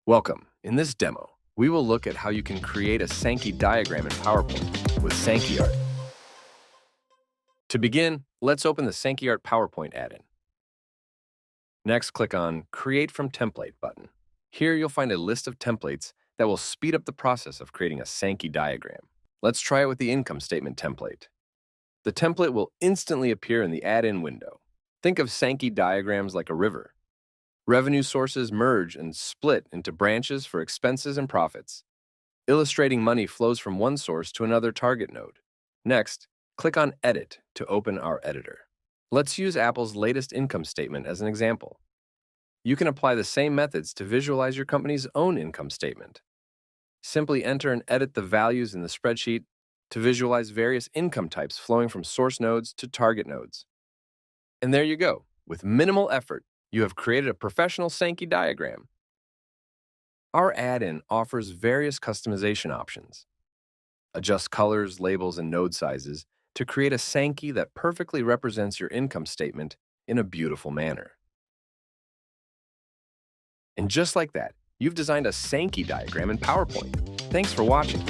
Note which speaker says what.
Speaker 1: Welcome. In this demo, we will look at how you can create a Sankey diagram in PowerPoint with SankeyArt. To begin, let's open the SankeyArt Powerpoint add-in. Next, click on Create from Template button. Here you'll find a list of templates that will speed up the process of creating a Sankey diagram. Let's try it with the income statement template. The template will instantly appear in the add-in window. Think of Sankey diagrams like a river. Revenue sources merge and split into branches for expenses and profits. Illustrating money flows from one source to another target node. Next, click on Edit to open our editor. Let's use Apple's latest income statement as an example. You can apply the same methods to visualize your company's own income statement. Simply enter and edit the values in the spreadsheet to visualize various income types flowing from source nodes to target nodes. And there you go. With minimal effort, you have created a professional Sankey diagram. Our add-in offers various customization options. Adjust colors, labels, and node sizes to create a Sankey that perfectly represents your income statement in a beautiful manner. And just like that, you've designed a Sankey diagram in PowerPoint. Thanks for watching.